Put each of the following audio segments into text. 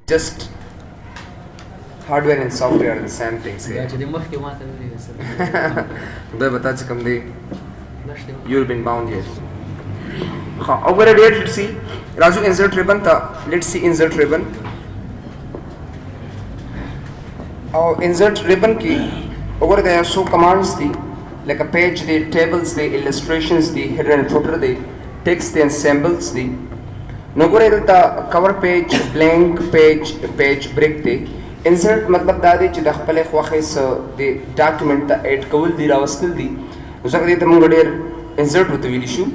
just hardware and software are the same things here. چې د مخکې ماته نه دی سره خدای بتا چې کوم دی you've been bound here. Over here, let's see. Raju, insert ribbon. Let's see insert ribbon. Insert ribbon key. Over there, so commands the like a page, the tables, the illustrations, the header and footer, the text, the symbols, the. No go the cover page, blank page, page break the. Insert मतलब दादी چې د خپل خوخه سره د ډاکومنت ته اډ کول دی راوستل دي. نو څنګه دې ته موږ ډېر insert وته ویل شو.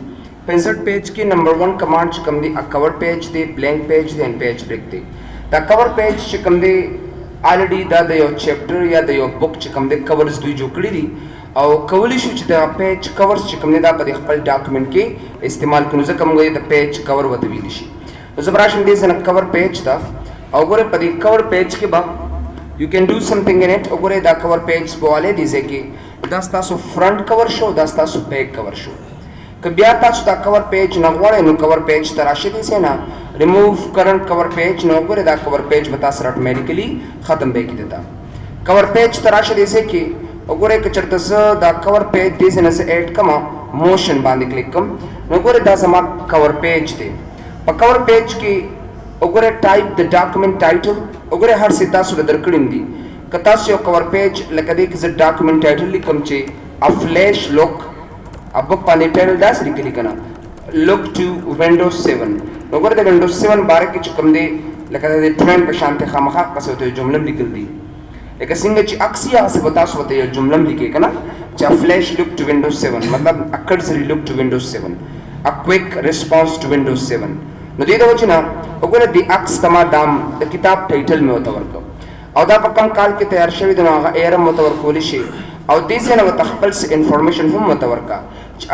insert page کې نمبر 1 کمانډ چې کوم دی cover page دی blank page دی and page break دی. دا cover page چې کوم دی already دا د یو چپټر یا د یو بوک چې کوم دی کورز دوی جوړ کړی دي او کولی شو چې دا پیج کورز چې کوم دی دا په خپل ډاکومنت کې استعمال کړو ځکه موږ د پیج کور وته ویل شي. نو زه براشم دې څنګه cover page دا او ګوره په دې cover page کې با you can do something in it. وګوره دا cover page بواله دي ځکه دا تاسو فرنٹ کور شو دا تاسو بیک کور شو. که بیا تاسو دا cover page نه غواړئ نو cover page ته راشئ دې نه remove current cover page نو وګوره دا cover page به تاسو اتوماتیکلی ختم به کیږي. دا cover page ته راشئ دې کې وګوره که چرته زه دا cover page دې نه سه اډ کما موشن باندې کلیک کوم نو وګوره دا زما cover page دی. په cover page کې وګوره ټایپ د ډاکومنت ټایټل وګوره هر څه تاسو درکړم دي. که تاسو یو cover page لکه دې کې زه ډاکومنت ټایټل لیکم چې a flash look अब पानी टेल दास लिखली कना look to Windows 7 वगैरह the Windows 7 बारे की चुकम दे लगा दे ट्रेंड पे शांति खामखा कसो तो जुमला लिख दी एक सिंगल ची अक्सिया से बता सो तो ये जुमला लिखे कना चा flash look to Windows 7 मतलब अक्कड़ से look to Windows 7 a quick response to Windows 7 नो दे दो चिना वगैरह दी अक्स तमा दाम द किताब टाइटल में होता वर्क और दा पक्कम काल के तैयार शवी दोनों आगा एरम होता वर्क होली शे او دې څنګه وتخپل س انفارمیشن هم متورکا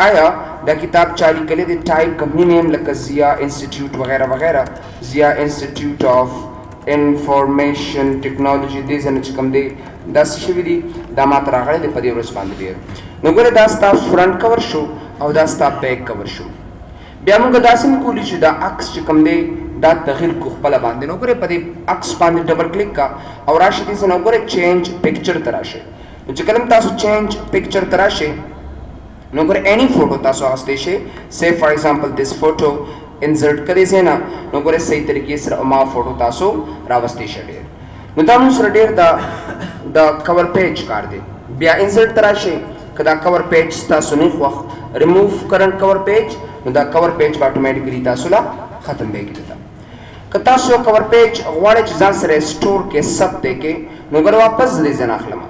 آیا دا کتاب چالي کړي د ټایپ کمپنی نیم لکه زیا انسټیټیوټ وغیرہ وغیرہ زیا انسټیټیوټ اف انفارمیشن ټیکنالوژي دې څنګه چې کوم دی دا څه وی دا ماته راغلي د پدې ورځ باندې دی. نو ګوره دا ستا فرنٹ کور شو او دا ستا بیک کور شو. بیا موږ دا څنګه کولی شو دا عکس چې کوم دی دا تغیر کو خپل باندې نو ګوره پدې عکس باندې ډبل کلیک کا او راشي دې څنګه ګوره چینج پکچر تراشه چې کلم تاسو چینج پکچر تراشه نو ګور any photo تاسو واستې شي say for example this photo insert کړئ سینا نو ګور صحیح طریقې سره ما فوټو تاسو راوستې شي نو دا موږ سره ډیر دا cover page کار دی. بیا insert تراشه کدا cover page تاسو نه خو remove current cover page نو دا cover page اتوماتیکلی تاسو لا ختم به کیږي. که تاسو cover page غواړئ چې ځان سره سٹور کې سب دې کې نو ګور واپس لې ځنه اخلم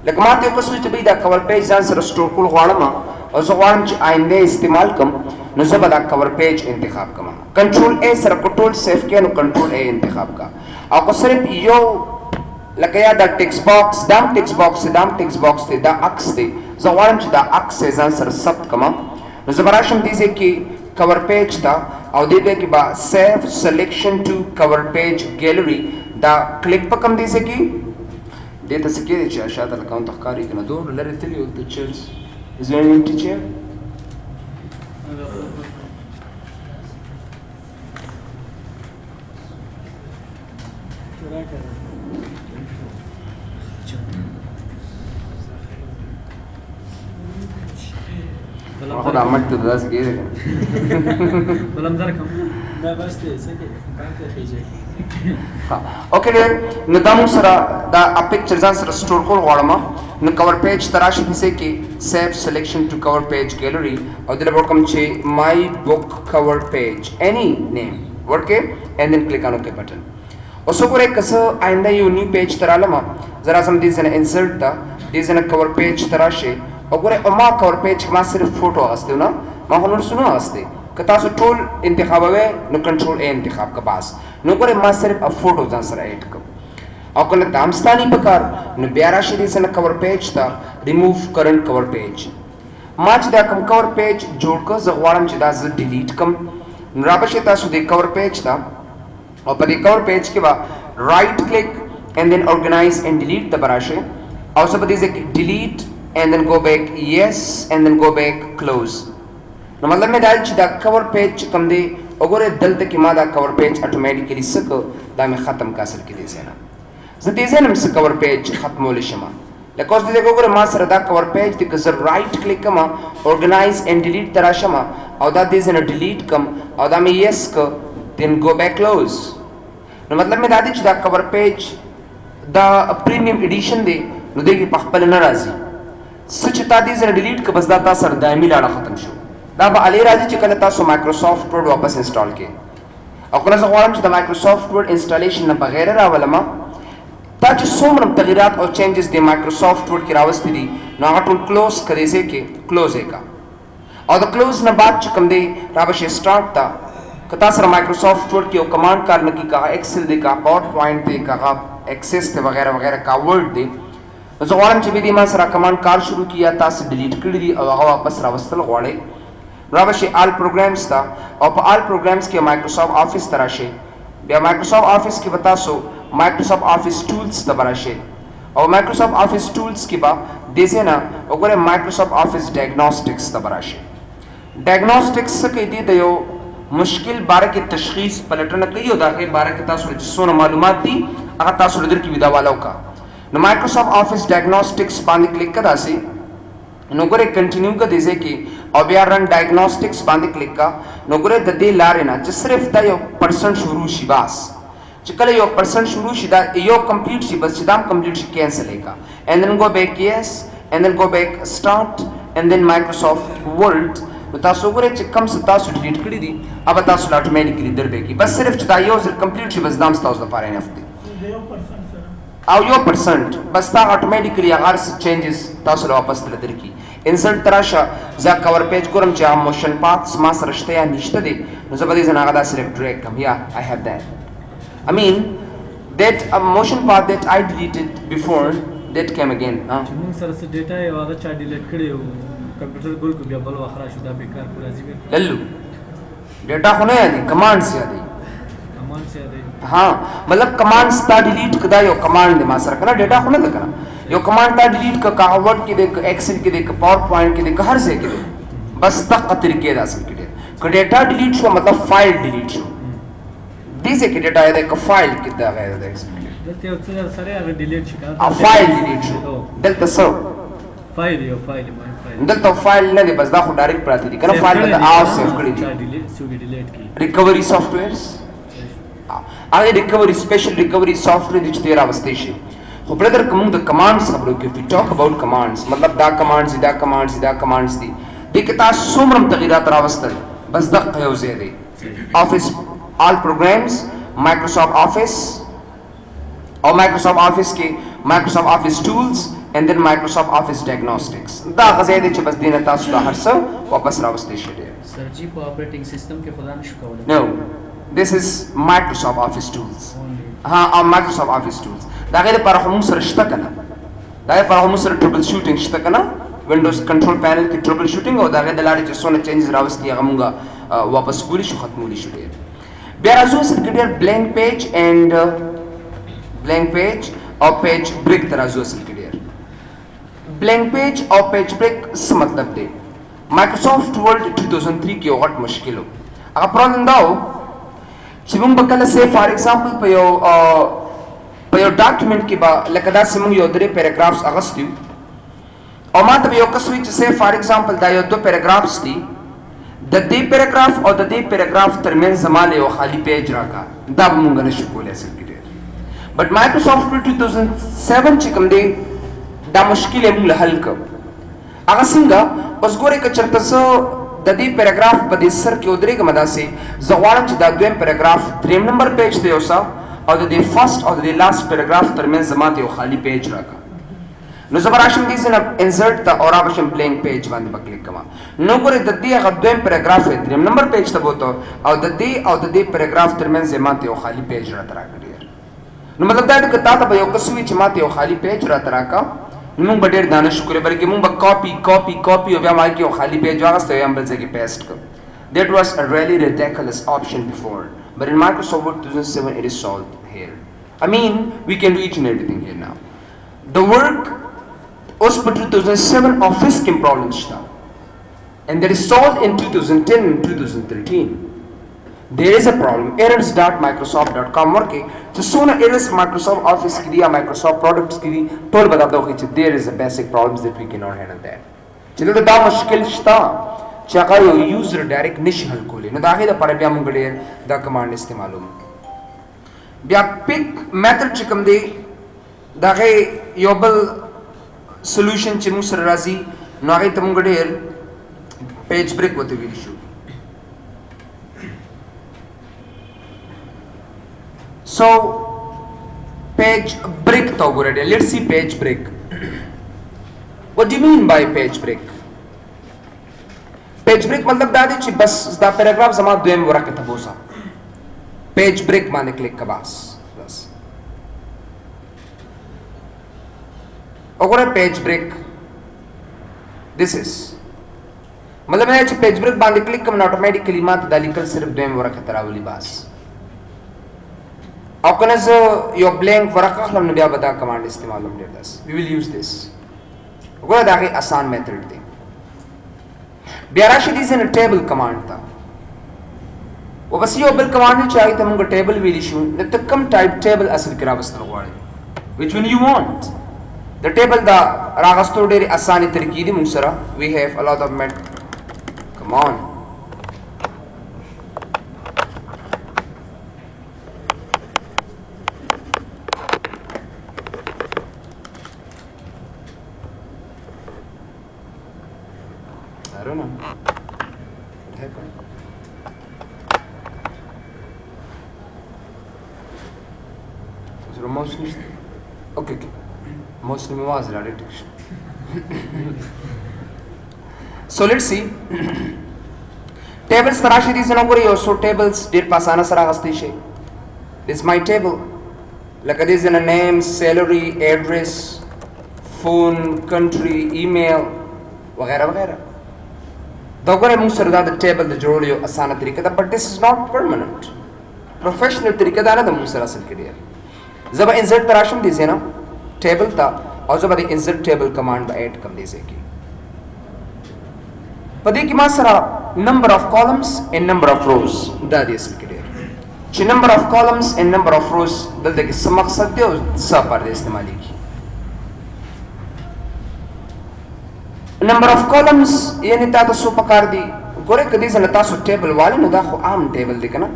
لکه ماته په سوچ به دا cover page ځان سره سٹور کول غواړم او زه غواړم چې آینده استعمال کوم نو زه به دا cover page انتخاب کوم کنټرول A سره کنټرول سیف کې نو کنټرول A انتخاب کا او که صرف یو لکه یا دا ټیکس باکس دا ټیکس باکس دی دا عکس دی زه غواړم چې دا عکس ځان سره ثبت کوم نو زه براشم دې کې cover page تا او دې کې با save selection to cover page gallery دا کلیک پکم دې کې Data security شاشات الاكونت تخكاري كنا دور لري تلي with the chairs. Is there any empty chair? خد عملت دراسة كده. بلام دركم. لا بس تسكت. كانت خيجة. اوکې نو دا موږ سره دا پکچر ځان سره سٹور کول غواړم نو cover page تراشي دې کې save selection to cover page gallery او دلته ورکم چې my book cover page any name ورکه and then click on OK button اوس وګورئ کسه آینده یو نیو پیج ترالم زرا سم دې سره insert دا دې سره cover page تراشي وګورئ او ما cover page ما صرف فوټو واسطه نه ما هنر سنو واسطه که تاسو ټول انتخابوي نو کنټرول A انتخاب کا پاس نو ګوره ما صرف ا فوټو ځان سره اډ کوم او کله دامستاني پکار نو بیا راشي دې سره cover page تا remove current cover page ما چې دا کوم cover page جوړ کو زه غواړم چې دا زه ډیلیټ کوم نو را بشي تاسو دې cover page تا او په دې cover page کې با right click and then organize and delete د براشه او زه په دې کې delete and then go back yes and then go back close نو مطلب مې دا چې دا cover page کوم دی وګوره دلته کې ما دا کور پیج اتوماتیکلی سکه دا مې ختم کا اصل کې دې سره زه دې زنم څه کور پیج ختمول شم لکه اوس دې وګوره ما سره دا کور پیج دې که زه رائټ کلیک کما اورګنایز اینڈ ډیلیټ ترا شم او دا دې زنه ډیلیټ کم او دا مې یس ک دین گو بیک کلوز نو مطلب مې دا دی چې دا کور پیج دا پریمیم ایډیشن دی نو دې په خپل نه راځي سچ تا دې زنه ډیلیټ ک بس دا تاسو سره دایمي لاړه ختم شو دا به علی راځي چې کله تاسو مایکروسافټ ورډ واپس انسټال کړئ او کله زه غواړم چې د مایکروسافټ ورډ انسټالیشن نه بغیر راولم تا چې څومره تغیرات او چینجز د مایکروسافټ ورډ کې راوستي دي نو هغه ټول کلوز کړئ کې کلوز یې کا او د کلوز نه بعد چې کوم دی را به شي سٹارټ تا کتا سره مایکروسافټ ورډ کې یو کمانډ کار نه کی کا ایکسل دی کا پاور پوینټ دی کا ایکسس دی وغیرہ وغیرہ کا ورډ دی زه غواړم چې به دې ما سره کمانډ کار شروع کیا تاسو ډیلیټ کړی دي او هغه واپس راوستل غواړئ راوشي آل پروګرامز تا او په آل پروګرامز کې مایکروسافټ آفیس ته راشئ بیا مایکروسافټ آفیس کې به تاسو مایکروسافټ آفیس ټولز ته به راشئ او مایکروسافټ آفیس ټولز کې به دې ځای نه وګورئ مایکروسافټ آفیس ډایګنوسټکس ته به راشئ ډایګنوسټکس څه کوي دی د یو مشکل باره کې تشخیص پلټنه کوي او د هغې باره کې تاسو چې څونه معلومات دي هغه تاسو له درکې ویدا والا وکړه نو مایکروسافټ آفیس ډایګنوسټکس باندې کلیک کړه داسې نو ګوره کنټینیو کا دی ځای کې او بیا رن ډایګنوسټکس باندې کلیک کا نو ګوره د دې لارې نه چې صرف دا 1% شروع شي بس چې کله 1% شروع شي دا یو کمپلیټ شي بس چې دا کمپلیټ شي کینسل کا and then go back yes and then go back start and then Microsoft Word نو تاسو ګوره چې کم څه تاسو ډیلیټ کړی دي هغه تاسو اتوماتیکلی دربه کی بس صرف چې دا یو ځل کمپلیټ شي بس دا تاسو لپاره انف دی او 1% بس دا اتوماتیکلی هغه څه چینجز تاسو له واپس تر درکی انسرټ تراشه ځا کور پیج ګورم چې هم موشن پاتس ما سره شته یا نشته دي نو زه به دې زنه هغه دا صرف ډریګ کم یا I have that I mean that a motion path that I deleted before that came again چې موږ سره څه ډیټا یو هغه چا ډیلیټ کړی او کمپیوټر ګول کو بیا بل واخره شو دا بیکار کو راځي به للو ډیټا خو نه یادي کمانډز یادي کمانډز یادي ها مطلب کمانډز تا ډیلیټ کدا یو کمانډ ما سره کنه ډیټا خو نه ده کنه یو کمانډ تا ډیلیټ کا ورډ کې د ایکسل کې د پاور پوینټ کې د هر ځای کې بس دغه طریقې دا اصل کې ک ډیټا ډیلیټ شو مطلب فایل ډیلیټ شو دې ځکه ډیټا د ک فایل کې دا غیر د ایکسل دلته یو څه سره هغه ډیلیټ شي او فایل ډیلیټ شو دلته څو فایل یو فایل دلته فایل نه دی بس دا خو ډایرکټ پراته دي کنه فایل ته آو سیو کړی دي ډیلیټ سو ډیلیټ کی ریکوري سافټویرز هغه ریکوري سپیشل ریکوري سافټویر دي چې تیرا واستې شي خو برادر کوم د کمانډز خبرو کې وی ټاک اباوت کمانډز مطلب دا کمانډز دي د کې تاسو څومره تغیرات راوستل بس دغه یو ځای دی افیس آل پروګرامز مایکروسافټ افیس او مایکروسافټ افیس کې مایکروسافټ افیس ټولز and then Microsoft Office Diagnostics دا غزه دي چې بس دینه تاسو له هر څه واپس راوستي شئ سر جی په اپریټینګ سیستم کې خدا نشو کولای no this is Microsoft Office tools ها او Microsoft Office tools دا غیر پر هم سره شته کنه دا پر هم سره ټریبل شوټینګ شته کنه Windows control panel کې ټریبل شوټینګ او دا غیر د لارې چې څونه چینجز راوستي هغه مونږه واپس کولی شو ختمولی شو بیا راځو سر کې blank page and blank page او page break ترازو سر کې blank page او page break څه مطلب دی Microsoft Word 2003 کې یو غټ مشکل و هغه پرابلم دا و چې موږ به کله سه فار ایگزامپل په یو ډاکیومنټ کې به لکه داسې موږ یو درې پیراګرافز اغوستي او ما ته به یو کس وایي چې سه فار ایگزامپل دا یو 2 پیراګرافز دي د دې پیراګراف او د دې پیراګراف ترمنځ زما یو خالی پیج راکا دا به موږ نشو کولی اصل کې بټ Microsoft Word 2007 چې کوم دی دا مشکل یې موږ حل کړ هغه څنګه اوس ګورئ که چېرته زه د دې پیراګراف په دې سر کې ودرېږم داسې زه غواړم چې دا دویم پیراګراف 3 نمبر پیج دی اوسه او د دې فرست او د دې لاست پیراګراف ترمنځ زما ته یو خالي پیج راکړه نو زه به راشم دې ځای نه انسرټ ته او رابشم بلینک پیج باندې به کلیک کوم نو ګورئ د دې هغه دویم پیراګراف یې 3 نمبر پیج ته بوته او د دې پیراګراف ترمنځ یې ما ته یو خالي پیج راته راکړی نو مطلب دا دی که تا ته به یو کس وي چې ما ته یو خالي پیج راته راکړه موږ به ډېر دانه شکر بلکې موږ به کاپي او بیا ما کې یو خالي پیج واغسته او بل ځای کې پیسټ کړ that was a really ridiculous option before but in Microsoft Word 2007 it is solved here I mean we can do each and everything here now the work اوس په 2007 office کې problem شته and that is solved in 2010 and 2013 there is a problem errors.microsoft.com ورکه چې څونه errors Microsoft Office کې دي یا Microsoft products کې دي ټول به دا وایي چې there is a basic problems that we cannot handle that چې دا مشکل شته چې هغه یو یوزر ډایرکټ نشي حل کولی نو دا هغې دپاره بیا موږ ډېر دا کمانډ استعمالوو بیا پیک میتھډ چې کوم دی د هغې یو بل سلوشن چې موږ سره راځي نو هغې ته موږ ډېر پیج بریک ورته ویلی شو So, page break to go ready. Let's see page break. What do you mean by page break? Page break मतलब दादी ची बस दा पैराग्राफ जमा दोयम वरा के तबोसा. Page break माने क्लिक का बस. अगर page break, this is. मतलब मैं ची page break बांधे क्लिक कम automatically मात दाली कल सिर्फ दोयम वरा के तरावली बास. او کنه زه یو بلینک ورقه اخلم نو بیا به دا کمانډ استعمالوم ډېر داسې وی ویل یوز دس وګوره د هغې اسان میتھډ دی بیا راشي دي ځینې ټیبل کمانډ ته و بس یو بل کمانډ دی چې هغې ته مونږ ټیبل ویلی شو نو ته کوم ټایپ ټیبل اصل کې راوستل غواړې وچ ون یو وانټ د ټیبل د راغستو ډېرې اسانې طریقې دي مونږ سره وی هیو ا لاټ اف کم آن I don't know. What happened? Was it a motion? Okay. Motion was a detection. So let's see. Tables tarashi these and over so tables did pasana sarahastishe. This is my table. Like this in a name, salary, address, phone, country, email, वगैरह वगैरह دا وګورئ موږ سره دا د ټیبل د جوړولو یو اسانه طریقه ده بټ دس از ناٹ پرمننٹ پروفیشنل طریقه دا نه ده موږ سره اصل کې ډېر زه به انسرټ ته راشم دې ځای نه ټیبل ته او زه به د انسرټ ټیبل کمانډ به ایډ کړم دې ځای کې په دې کې ما سره نمبر آف کالمز اینڈ نمبر آف روز دا دی اصل کې ډېر چې نمبر آف کالمز اینڈ نمبر آف روز دلته کې څه مقصد دی او څه لپاره دی استعمالیږي نمبر آف کالمز یعنی تاسو څو پکار دي ګوره کدی څنګه تاسو ټیبل والي نو دا خو عام ټیبل دی کنه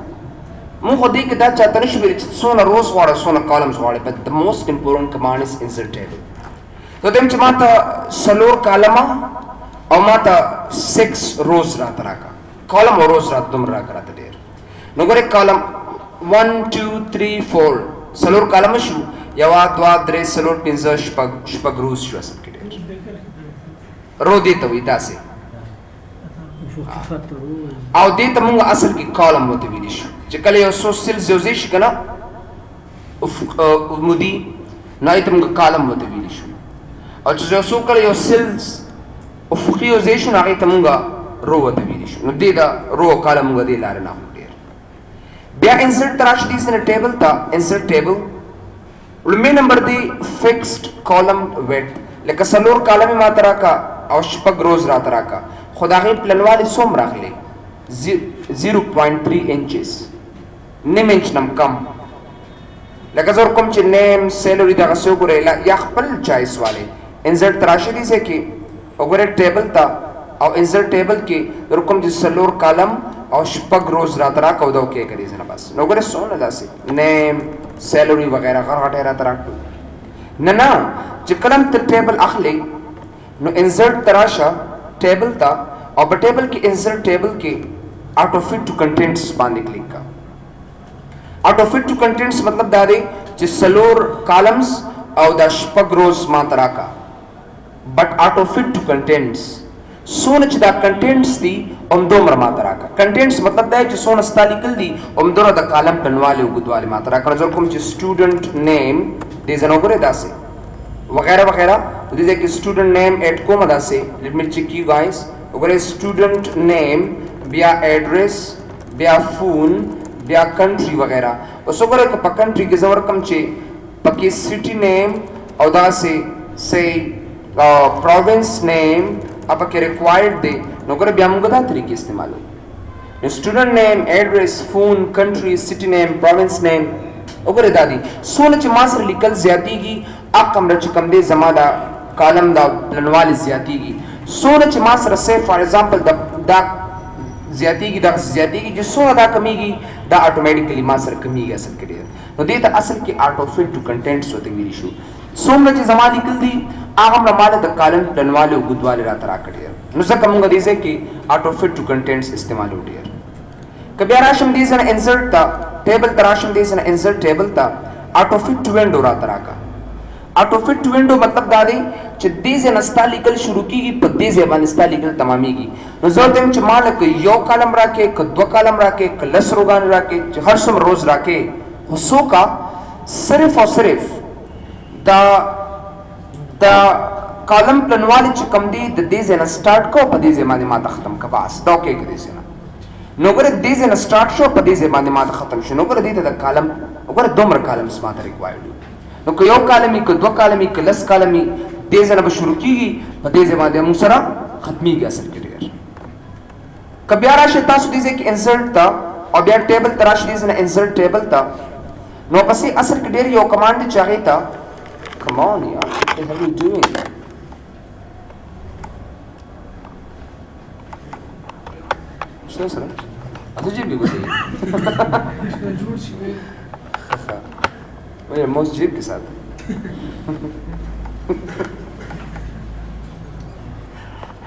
مونږ خو دې کې دا چاته نشو ویل چې څونه روز غواړو څونه کالمز غواړو بٹ د موست امپورټنٹ کمانډ از انسرټ ټیبل نو دیم چې ماته سلور کالمه او ماته 6 روز راته راکا کالم او روز راته دومره راکا راته ډېر نو ګوره کالم 1 2 3 4 سلور کالم شو یو 2 3 سلور 5 شپږ روز شو اصل کې ډېر رو دې ته وي داسې او دې ته مونږ اصل کې کالم وته ویلی شو چې کله یو څو سیلز یو ځای شي که نه عمودي نو هغې ته مونږ کالم وته ویلی شو او چې یو څو کله یو سیلز افقي یو ځای شو نو هغې ته مونږ رو وته ویلی شو نو دې د رو او کالم مونږ دې لارې نه اخلو ډېر بیا انسرټ ته راشي دې سره ټیبل ته انسرټ ټیبل لومړی نمبر دی فکسډ کالم ویډ لکه څلور کالم یې ماته راکړه او شپږ روز راته راکړه خو د هغې پلنوالی څوم راغلی 0.3 انچز نیم انچ نم کم لکه زه ورکوم چې نیم سیلري دغسې وګورئ یا خپل چایس والی انسرټ ته راشي دې ځای کې وګورئ ټیبل ته او انسرټ ټیبل کې ورکوم چې څلور کالم او شپږ روز راته راکړه او دا اوکې کړي ځنه بس نو وګورئ څونه داسې نیم سیلري وغیره غټ یې راته راکړو نه نه چې کله هم ته ټیبل اخلې نو انسرټ ته راشه ټیبل ته او په ټیبل کې انسرټ ټیبل کې آټو فټ ټو کنټینټس باندې کلیک کا آټو فټ ټو کنټینټس مطلب دا دی چې څلور کالمز او دا شپږ روز ماته راکا بٹ آټو فټ ټو کنټینټس څونه چې دا کنټینټس دي همدومره ماته راکا کنټینټس مطلب دا چې څونه ستا لیکل دي همدومره د کالم پلنوالی اوږدوالی ماته راکړه زه کوم چې سټوډنټ نیم دې ځای نه وګورئ داسې وغیرہ وغیرہ دې ځای کې سټوډنټ نیم ایډ کوم داسې لیټ می چیک یو گایز وګورئ سټوډنټ نیم بیا ایډریس بیا فون بیا کنټري وغیرہ اوس وګورئ که په کنټري کې زه ورکړم چې پکې سټي نیم او داسې سی پروونس نیم او پکې ریکوایرډ دی نو ګوره بیا موږ دا طریقې استعمالوو student name, address, phone, country, city name, province name وګوره دا دي سونه چې ما سره لیکل زیاتیږي اقم چې کم دی زما دا کالم دا پلنوال زیاتیږي سونه چې ما سره سه فار ایگزامپل دا زیاتیږي دا زیاتیږي چې سونه دا کمیږي دا اتوماتیکلی ما سره کمیږي اصل کې نو دې ته اصل کې آټو فیټ ټو کنټینټس وته ویل شو څومره چې زما لیکل دي هغه ماده د کالم پلنوال او ګدوال را ترا کړی نو ځکه موږ دې ځکه آټو فیټ ټو کنټینټس استعمال وډیر کبه راشم دې سره انسرت تا ټیبل تراشم دې سره انسرت ټیبل تا آټو فیټ ټو وینډو را ترا کا آټو فیټ ټو وینډو مطلب دا دی چې دې ځای نستا لیکل شروع کیږي په دې ځای باندې نستا لیکل تمامېږي نو زه ته چې مالک یو کالم راکې ک دو کالم راکې ک لس روغان راکې چې هر څوم روز راکې هوسو کا صرف او صرف دا کالم پلنوال چې کم دی د دې ځای نه سٹارټ کو په دې ځای باندې ما ختم کا بس دا کې کې دې نه نو ګره دې ځای نه سٹارټ شو په دې ځای باندې ما ختم شو نو ګره دې ته کالم ګره دومره کالم سمات ریکوایرډ نو که یو کالمي که دو کالمي که لس کالمي دې ځای نه به شروع کیږي په دې ځای باندې موږ سره ختميږي اصل کې ډیر که بیا راشي تاسو دې ځای کې انسرت تا او بیا ټیبل تراشي دې ځای نه انسرت ټیبل تا نو پسې اصل کې ډیر یو کمانډ چاغی تا come on yaar what the hell are you doing شنو سره اتجيب لي قولي وين الموس جيب كساد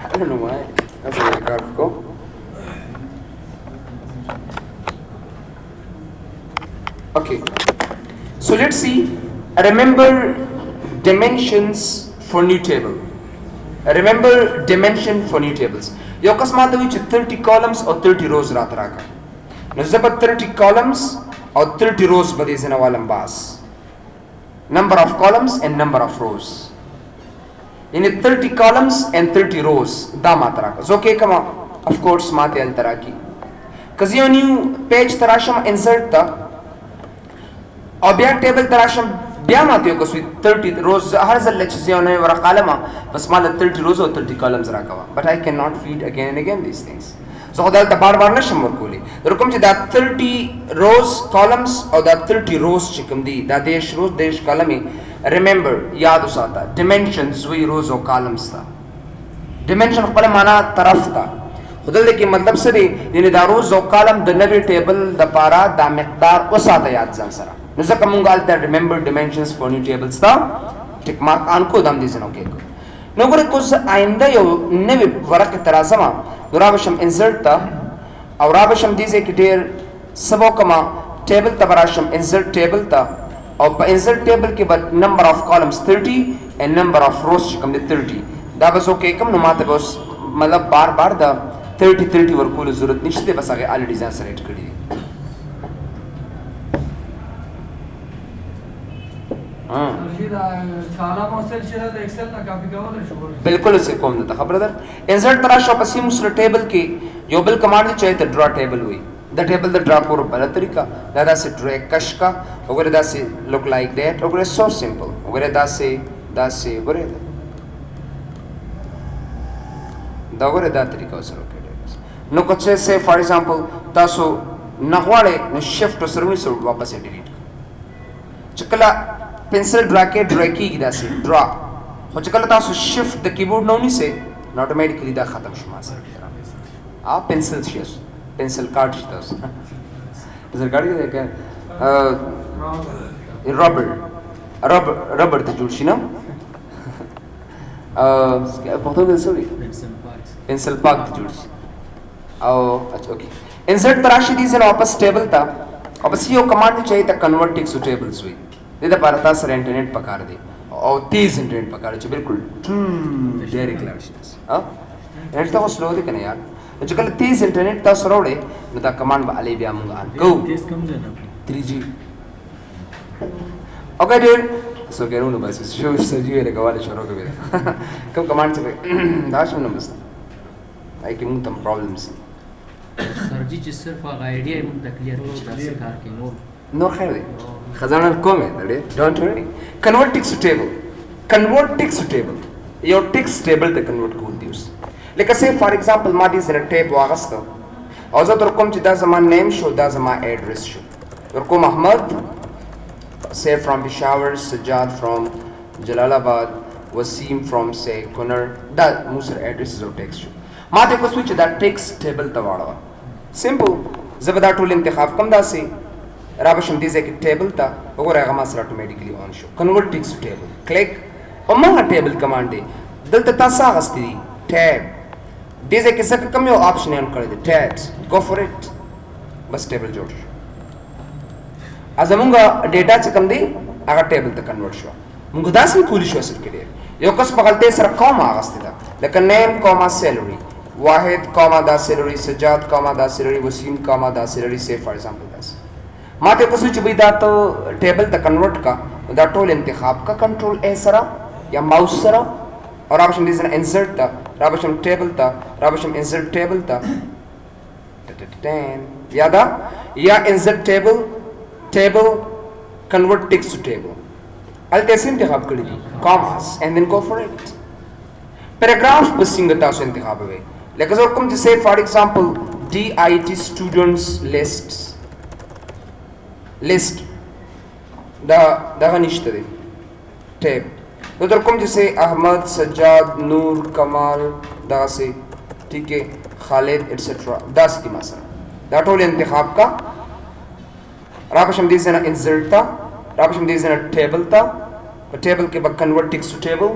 I don't know why that's a graphical okay so let's see remember dimensions for new table remember dimension for new tables یو قسم ماته وی چې 30 columns او 30 rows رات راکا نو زبر 30 columns او 30 rows بده زنه والم باس number of columns and number of rows یعنی 30 columns and 30 rows دا ماته راکا زو کې کما of course ماته ال تراکی کزیو نیو پیج تراشم انسرت تا او بیا ټیبل تراشم بیا ماته یو کوسوي 30 روز هر ځل چې ځونه ورقالمه بس مال 30 روز او 30 کالمز راکوا بٹ آی کین ناٹ فیډ اگین اینڈ اگین دیس ثینگز زه خدای ته بار بار نشم ورکولی رقم چې دا 30 روز کالمز او دا 30 روز چې کوم دي دا دیش روز دیش کالمي ریممبر یاد وساته ډیمنشنز وی روز او کالمز تا ډیمنشن خپل معنا طرف تا خدای دې کې مطلب څه دی یعنی دا روز او کالم د نوی ټیبل د پارا دا مقدار وساته یاد ځان سره نو ځکه مونږ آلته remember dimensions for new tables تا ټیک مارک آن کو دم دي زنو کې نو ګره کوز آینده یو نوی ورقه ترازما رابشم انسرت تا او رابشم دي چې ډیر سبو کما ټیبل تبراشم انسرت ټیبل تا او په انسرت ټیبل کې بعد number of columns 30 and number of rows چې کوم دي 30 دا بس اوکې کوم نو ماته بس مطلب بار بار دا 30 ورکول ضرورت نشته بس هغه الریډي ځان سره اډ کړی بالکل اسے کوم نه خبر در انسرت تراشه پسې مسره ټیبل کې یو بل کمانډ چي ته ډرا ټیبل وي د ټیبل د ډرا کولو بل طریقہ دا داسې ډرا کش کا وګوره داسې لوک لایک دیٹ وګوره سو سمپل وګوره داسې وګوره دا وګوره دا طریقہ سره کړی نو کوڅه سه فار ایگزامپل تاسو نغواړئ نو شفٹ سره نو واپس ډیلیټ چکلا پنسل ډرا کې ډرا کیږي داسې ډرا خو چې کله تاسو شفت د کیبورډ نو نیسئ نو اتوماتیکلی دا ختم شو ما سره پنسل شي پنسل کارت شي تاسو پنسل کارت دی که ربر ته جوړ شي نه پښتو کې څه وي پنسل پاک ته جوړ شي او اچھا اوکے انسرت تراشي دي زنه واپس ټیبل ته او بس یو کمانډ چي ته کنورټ ټیکس ټو ټیبلز وي دې د پاره تاسو انټرنیټ پکار دی او تیز انټرنیټ پکار چې بالکل ډایرکټ لاړ شي ها انټرنیټ ته سلو دی کنه یار چې کله تیز انټرنیټ تاسو راوړې نو دا کمانډ به علي بیا موږ ان کو تیز کم دی نه 3G اوکے ډیر سو ګرونو بس شو سجیو له کواله شروع کوي کوم کمانډ څه دا شنو بس آی کې موږ تم پرابلمز سر جی چې صرف هغه آیډیا یې موږ ته کلیر کړي چې تاسو کار کوي نور خیر دی خزانه کومه درې ډونټ وری کنورټ ټیکس ټو ټیبل کنورټ ټیکس ټو ټیبل یو ټیکس ټیبل ته کنورټ کول دی اوس لکه سه فار ایگزامپل ما دې سره ټیپ واغسته او زه در کوم چې دا زما نیم شو دا زما ایڈریس شو در کوم احمد say from Peshawar, Sajjad from Jalalabad, Wasim from say Kunar, دا مو سره ایڈریس او ټیکس شو ما ته کو سوچ دا ټیکس ټیبل ته واړو سمپل زبدا ټول انتخاب کم داسي را بشم دې ځکه ټیبل ته وګوره هغه ما سره اتوماتیکلی اون شو کنورټ ټیکس ټو ټیبل کلیک او ما ټیبل کمانډ دی دلته تاسو غستې ټیب دې ځکه څه کوم یو آپشن اون کړی دی ټیب گو فور اٹ بس ټیبل جوړ شو ازمونږه ډیټا چې کوم دی هغه ټیبل ته کنورټ شو موږ داسې کولی شو اصل کې ډیر یو کس په غلطۍ سره کومه غستې ده لکه نیم کوما سیلری واحد کوما دا سیلری سجاد کوما دا سیلری وسیم کوما دا سیلری سی فار ایگزامپل داس ما ته کو سوچ به دا ته ټیبل ته کنورټ کا دا ټول انتخاب کا کنټرول ا سره یا ماوس سره اور آپشن دې سره انسرټ تا رابشم ټیبل تا رابشم انسرټ ټیبل تا یادا یا انسرټ ټیبل ټیبل کنورټ ټیکس ټو ټیبل الته سیم انتخاب کړی دي کاماس اینڈ دین گو فور اٹ پیراګراف په څنګه تاسو انتخاب وي لکه زه کوم چې say for example DIT students list دا نشته دی ټیب نو در کوم چې say احمد سجاد نور کمال دا سي ٹھیک ہے خالد ایٹسٹرا دا سکی ما سره دا ټول انتخاب کا رابشم دې زنه انسرټ تا رابشم دې زنه ټیبل تا په ټیبل کې به کنورټ ټیکس ټو ټیبل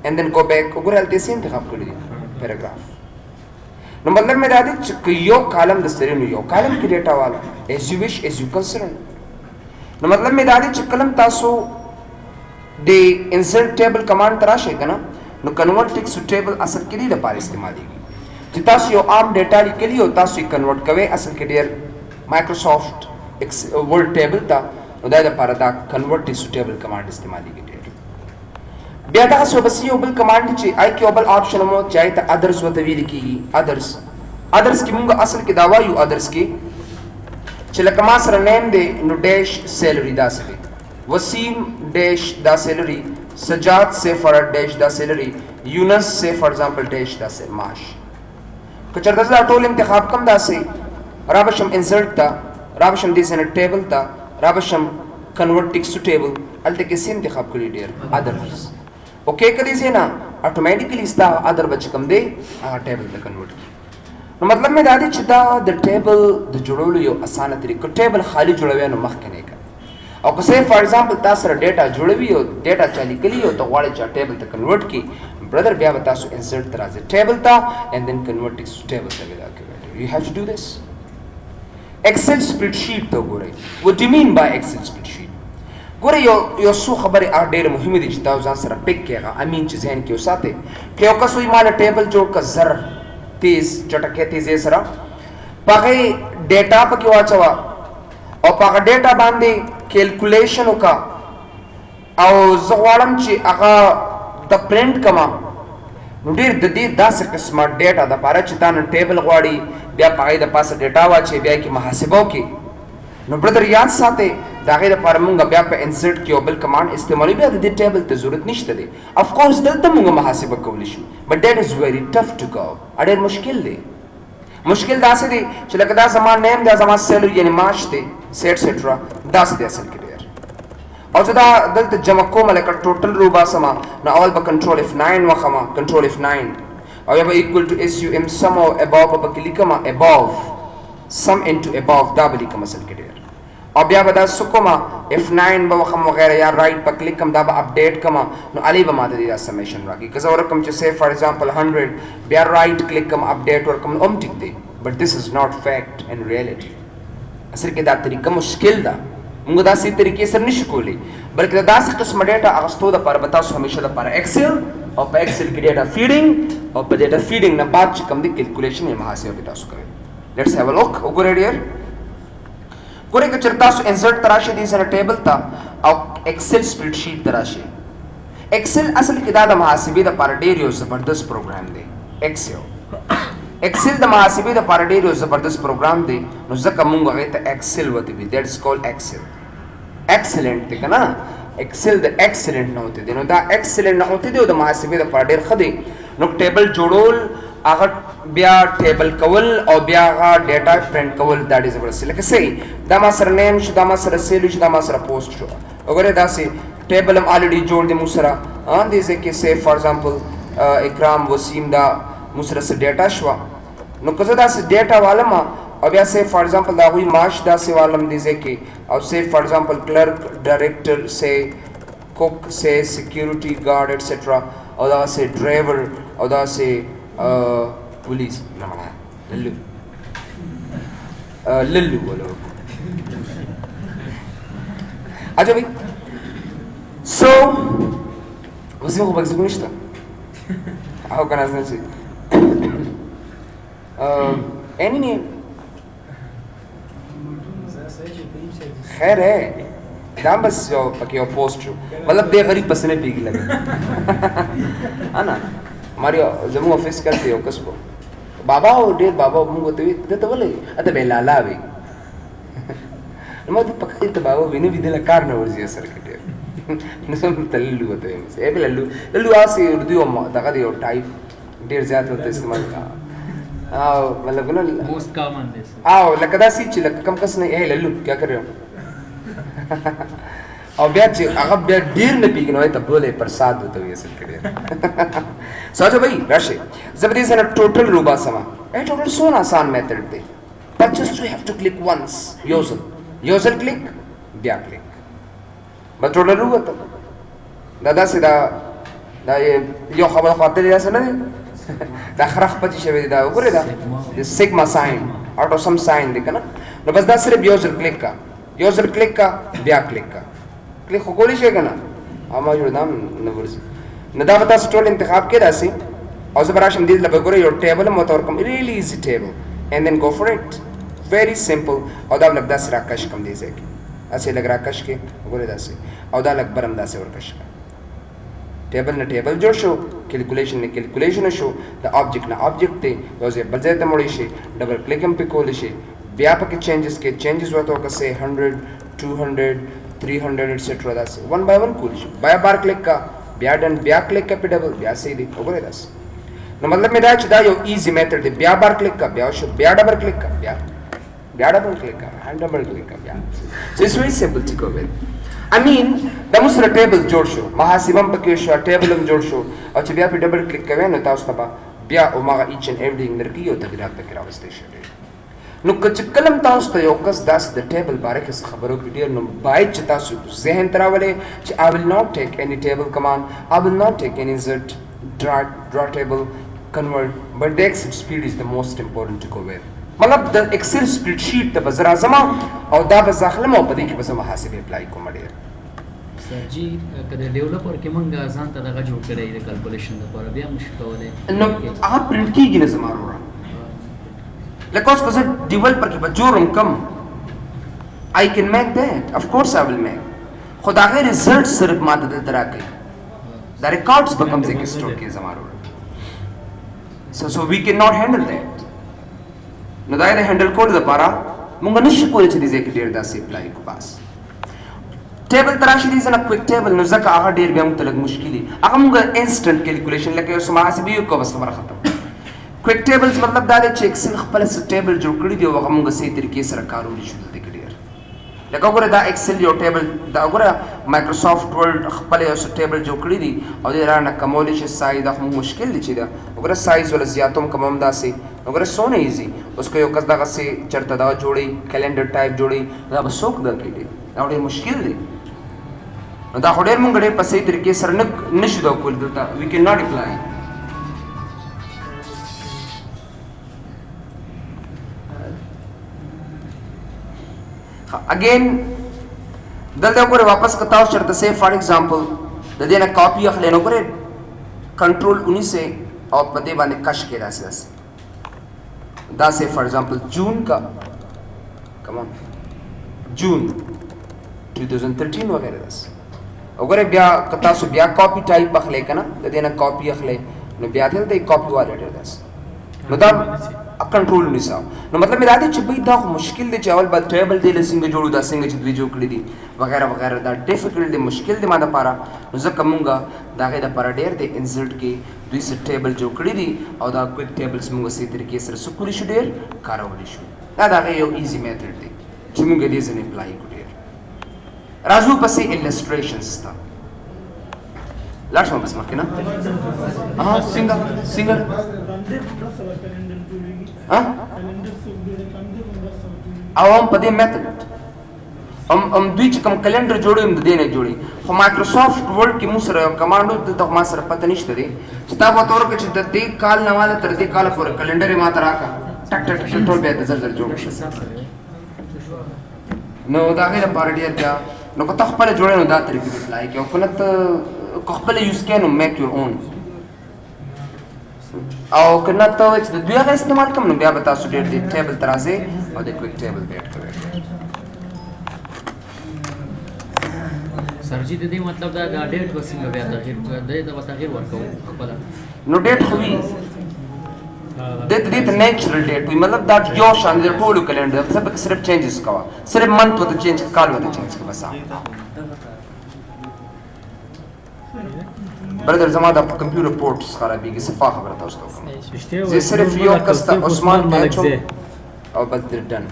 and then go back وګوره الته سي انتخاب کړی دی پیراګراف نو مطلب مې دا دی چې یو کالم د سره یو کالم کې ډیټا والا as you wish as you concern نو مطلب مې دا دی چې کلم تاسو د انسرټ ټیبل کمانډ تراشه کنه نو کنورټ ټیکس ټو ټیبل اصل کې دی لپاره استعمالېږي چې تاسو یو عام ډیټا لیکلی او تاسو یې کنورټ کوئ اصل کې ډیر مایکروسافټ ورډ ټیبل ته نو دا لپاره دا کنورټ ټیکس ټو ټیبل کمانډ استعمالېږي بیا دا څه بس یو بل کمانډ چې آی کې بل آپشن مو چای ته ادرس وته ویل کیږي ادرس کې موږ اصل کې دا وایو ادرس کې چې لکه ما سره نیم دی نو ډیش سیلری دا سره وسیم ډیش دا سیلری سجاد سے فار ډیش دا سیلری یونس سے فار ایگزامپل ډیش دا سه معاش که چرته دا ټول انتخاب کم دا سه رابشم انسرټ تا رابشم دې سره ټیبل تا رابشم کنورټ ټیکس ټو ټیبل الته کې سیم انتخاب کړی ډیر ادرس اوکے کدی سے نا اتوماتیکلی استا ادر بچ کم دی هغه ټیبل ته کنورټ نو مطلب مې دا دی چې دا د ټیبل د جوړولو یو اسانه طریقه ټیبل خالی جوړوي نو مخکې نه کړه او که سه فار ایگزامپل تاسو سره ډیټا جوړوي او ډیټا چالي کلی او ته غواړئ چې ټیبل ته کنورټ کی برادر بیا به تاسو انسرټ ترازه ټیبل ته اینڈ دین کنورټ ټیکس ټیبل ته ودا کوي یو هاف ټو ډو دس ایکسل سپریډ شیټ ته ګورئ what do you mean by excel spreadsheet ګوره یو څو خبرې ډېرې مهمې دي چې تاسو ځان سره پک کړئ هغه امین چې ذهن کې وساتئ که یو کس وایي ماله ټیبل جوړ کړه زر تیز چټکې تیزې سره په هغې ډیټا پکې واچوه او په هغه ډیټا باندې کیلکولیشن وکړه او زه غواړم چې هغه د پرنټ کړم نو ډېر د دې داسې قسمه ډیټا دپاره چې تا نه ټیبل غواړي بیا په هغې د پاسه ډیټا واچوي بیا یې کې محاسبه وکړي نو برادر یاد ساتئ د هغې دپاره مونږ بیا په انسرټ کې یو بل کمانډ استعمالوي بیا د دې ټیبل ته ضرورت نشته دی افکورس دلته مونږ محاسبه کولی شو بټ دیٹ از ویری ټف ټو کو ډېر مشکل دی مشکل داسې دی چې لکه دا زما نیم دا زما سیلری یعنې معاش دی سیټسټرا داسې دی اصل کې ډېر او چې دا دلته جمع کومه لکه ټوټل روباسمه نو اول به کنټرول F9 وخمه کنټرول F9 او یا به ایکول ټو SUM سم او اباو به پکې لیکمه اباو سم انټو اباو دا به لیکم اصل کې ډېر او بیا به دا سکوما F9 به وخم وغیره یا رائټ په کلیک کم دا به اپډیټ کما نو علی به ماته دا سمیشن راکې که زه ورکم چې say for example 100 بیا رائټ کلیک کم اپډیټ ورکم اوم ټیک دی بٹ this is not fact and reality اصل کې دا طریقه مشکل ده موږ داسې طریقې سره نشو کولی بلکې داسې قسمه ډیټا اغستو دپاره به تاسو همیشه دپاره ایکسل او په ایکسل کې ډیټا فیډینګ او په ډیټا فیډینګ نه بعد چې کوم دی کیلکولیشن یا محاسبه به تاسو کوئ لیټس هیو ا لوک وګورئ ډیر ګورئ که چېرته تاسو انسرټ ته راشئ دې سره ټیبل ته او ایکسل سپریډ شیټ ته راشئ ایکسل اصل کې دا د محاسبې دپاره ډېر یو زبردست پروګرام دی ایکسل د محاسبې دپاره ډېر یو زبردست پروګرام دی نو ځکه موږ هغې ته ایکسل وتی وي دیټ از کال ایکسل ایکسلنټ دی که نه ایکسل د ایکسلنټ نه وتی دی نو دا ایکسلنټ نه وتی دی او د محاسبې دپاره ډېر ښه دی نو ټیبل جوړول هغه بیا ټیبل کول او بیا غا ډیټا پرنٹ کول دا ډیز ورسې لکه صحیح دا ما سره نیم شو دا ما سره سیل شو دا ما سره پوسټ شو وګوره دا سي ټیبل هم الریډي جوړ دی مو سره دې ځکه سي فار ایگزامپل اکرام وسیم دا مو سره څه ډیټا شو نو که زه دا سي ډیټا والم او بیا سي فار ایگزامپل دا غوي معاش دا سي والم دې ځکه او سي فار ایگزامپل کلرک ډایریکټر سي cook say security guard etc or da say driver or da say police namana lillu bolo acha bhai so wasim ko bagzi nishta how can I say any name khair hai دام بس یو پکې یو پوسټ شو مطلب دې غریب پس نه پیګ لګي انا ماريو زمو افیس کرتے یو کس کو بابا او ډېر بابا موږ ته ته ولې اته به لالا وي نو ته پکې ته بابا ویني وی د کار نه ورځي اثر کړي نو سم تللو ته یې به للو اسي اردو ما دغه یو ټایپ ډېر زیات ورته استعمال کا او مطلب نو موست کامن دي او لکه دا سي چې لکه کم کس نه اے للو کیا کر رہے ہو او بیا چې هغه بیا ډیر نه پیګنوي ته بوله پرساد وته وي اصل کړي سوچو بھائی راشه زبردي سره ټوټل روبا سما اے ټوټل سون آسان میتھڈ دی but just you have to click once یوزل کلیک بیا کلیک بس ټوټل روبا ته دا سدا دا یو خبره خاطر یا سره نه دا خرخ پچی شوی دا وګوره دا سیگما ساين اټو سم ساين دی کنه نو بس دا صرف یوزل کلیک کا یوزل کلیک کا بیا کلیک کا کلیک خو کولی شي کنه اما یو نام نه ورسي نه دا وتا سټول انتخاب کې راسي او زبراشم دې لپاره ګوره یو ټیبل مو تور کوم ریلی ایزی ټیبل and then go for it very simple او دا لګ داس راکش کم دی ځکه اسه لګ راکش کې ګوره داسې او دا لګ برم داسې ورکش ټیبل نه ټیبل جوړ شو کیلکولیشن نه کیلکولیشن شو د آبجیکټ نه آبجیکټ ته یو ځای بل ځای ته مړی شي ډبل کلیک هم پکول شي بیا پکې چینجز وته وکړه 100 200 300 etc that's one by one cool بیا بار کلیک کا بیا ډن بیا کلیک کا په ډبل بیا سي دي وګورئ داس نو مطلب مې دا چې دا یو ایزی میتھډ دی بیا بار کلیک کا بیا شو بیا ډبل کلیک کا بیا ډبل کلیک کا هاند ډبل کلیک کا بیا so it's very simple to go with I mean دا مو سره ټیبل جوړ شو محاسبه هم پکې شو ټیبل هم جوړ شو او چې بیا په ډبل کلیک کوي نو تاسو ته بیا او ما each and everything درکې یو تغیرات پکې راوستي شي نو چې کلم تاسو ته یو کس داس د ټیبل باره کې خبرو کې ډیر نو باید چې تاسو ذهن تراولې چې I will not take any table command I will not take any insert draw table convert but the Excel speed is the most important to go with مطلب د Excel spreadsheet ته بزرا زما او دا بزخلم او پدې کې بس محاسبه اپلای کوم ډیر سر جی کله ډیولپر کې مونږ ځان ته دغه جوړ کړی د کیلکولیشن لپاره بیا مشکوله نو هغه پرنٹ کیږي نه زما وروره لکه اوس که زه ډیولپر کې به جوړم کم I can make that of course I will make خو د هغې ریزلټ صرف ما ته دلته راکوي دا ریکارډس به کوم ځای کې سټور کړي زما وروره so we cannot handle that نو دا یې د هینډل کولو دپاره مونږ نشو کولی چې دې ځای کې ډېر داسې اپلای کړو بس ټیبل تراشي دي زنه کویک ټیبل نو ځکه هغه ډېر بیا موږ ته لږ مشکل دي هغه موږ انسټنټ کیلکولیشن لکه یو څه محاسبې وکړو بس خبره ختم کویک ټیبلز مطلب دا دی چې ایکسل خپل ټیبل جوړ کړی دی او هغه موږ صحیح طریقې سره کارول شو دلته کې ډېر لکه وګوره دا ایکسل یو ټیبل دا وګوره مایکروسافټ ورډ خپل یو څه ټیبل جوړ کړی دی او دې رانه کومولی شي سایز دا خو مشکل دی چې دا وګوره سایز ولا زیاتوم کوم هم داسې وګوره سونه ایزي اوس که یو کس دغه سي چرته دا جوړي کیلنډر ټایپ جوړي دا به څوک درکړي دا ډېر مشکل دی نو دا خو ډېر موږ ډېر په صحیح طریقې سره نشو دا کولی دلته وي کین ناټ اپلای اگین دلته وګوره واپس که تاسو چېرته سیف فار ایگزامپل د دې نه کاپي اخلئ نو وګورئ کنټرول 19 او په دې باندې کش کې داسې دا سے فار ایگزامپل جون کا کمان جون 2013 وغیرہ داس وګوره بیا که تاسو بیا کاپي ټایپ اخلئ که نه د دې نه کاپي اخلئ نو بیا دلته یې کاپي والی ډېر داس نو دا کنټرول نیسه. نو مطلب مې دا دی چې بھئی دا خو مشکل دی چې اول به ټیبل دی له څنګه جوړو دا څنګه چې دوی جوړ کړي دي وغیره وغیره دا ډیفیکلټ دی مشکل دی ما دپاره. نو ځکه مونږ د هغې دپاره ډېر دی انسلټ کې دوی څه ټیبل جوړ کړي دي او دا کویک ټیبلز مونږ صحیح طریقې سره څه کولی شو ډېر کارولی شو. دا د هغې یو ایزي میتھډ دی چې مونږ یې دې ځینې اپلای کړو ډېر. راځو پسې السټریشنز ته لاړ شم بس مخکې نه څنګه او هم په دې میتھډ هم دوی چې کوم کلندر جوړوي هم د دې نه جوړي. خو مایکروسافټ ورډ کې موږ سره یو کمانډ و دلته ما سره پته نشته دی چې تا به ورته ورکړه چې د دې کال نه واده تر دې کاله پورې کلندر یې ما ته راکړه ټک ټک ټک ټول بیا د زر زر جوړ شي. نو د هغې لپاره ډېر بیا نو که ته خپله جوړوې نو دا طریقې دې اپلای کړې او که نه ته که خپله یوز کړې نو میک یور اون او که نه ته چې د دوی هغه استعمال کوم نو بیا به تاسو ډېر دې ټیبل ته راځئ او د کویک ټیبل ته ایډ کوئ. سر جی د دې مطلب دا ډیټ به څنګه بیا تغیر دې ته به تغیر ورکوو خپله نو ډیټ خو وي دې ته نیچرل ډیټ وي مطلب دا یو شان دی ټولو کلینډر څه پکې صرف چینجز کوه صرف منت ورته چینج کال ورته چینج کوه بس. برادر زما د کمپیوټر پورټس خرابېږي صفا خبره تاسو ته کوم زه صرف یو کس ته عثمان ته اچوم او بس ډن.